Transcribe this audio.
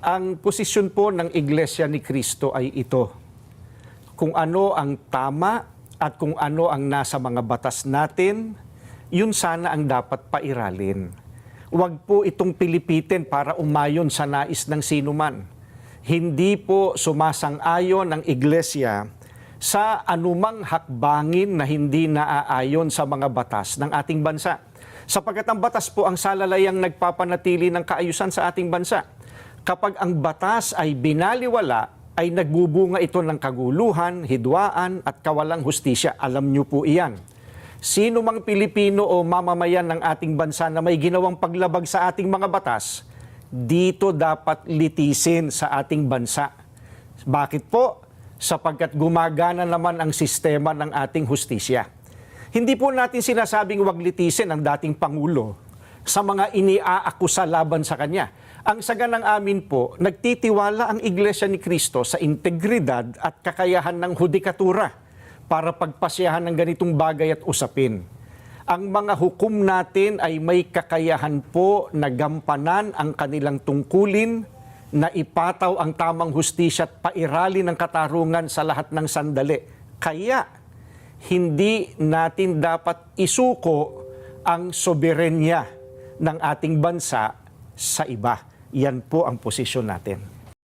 Ang posisyon po ng Iglesia ni Cristo ay ito. Kung ano ang tama at kung ano ang nasa mga batas natin, yun sana ang dapat pairalin. Huwag po itong pilipitin para umayon sa nais ng sinuman. Hindi po sumasang-ayon ang Iglesia sa anumang hakbangin na hindi naaayon sa mga batas ng ating bansa. Sapagkat ang batas po ang salalayang nagpapanatili ng kaayusan sa ating bansa. Kapag ang batas ay binaliwala, ay nagbubunga ito ng kaguluhan, hidwaan at kawalang hustisya. Alam niyo po iyan. Sino mang Pilipino o mamamayan ng ating bansa na may ginawang paglabag sa ating mga batas, dito dapat litisin sa ating bansa. Bakit po? Sapagkat gumagana naman ang sistema ng ating hustisya. Hindi po natin sinasabing wag litisin ang dating Pangulo sa mga iniaakusa laban sa kanya. Ang saganang amin po, nagtitiwala ang Iglesia ni Cristo sa integridad at kakayahan ng hudikatura para pagpasyahan ng ganitong bagay at usapin. Ang mga hukom natin ay may kakayahan po na gampanan ang kanilang tungkulin, na ipataw ang tamang hustisya at pairali ng katarungan sa lahat ng sandali. Kaya, hindi natin dapat isuko ang soberenya ng ating bansa sa iba. Yan po ang posisyon natin.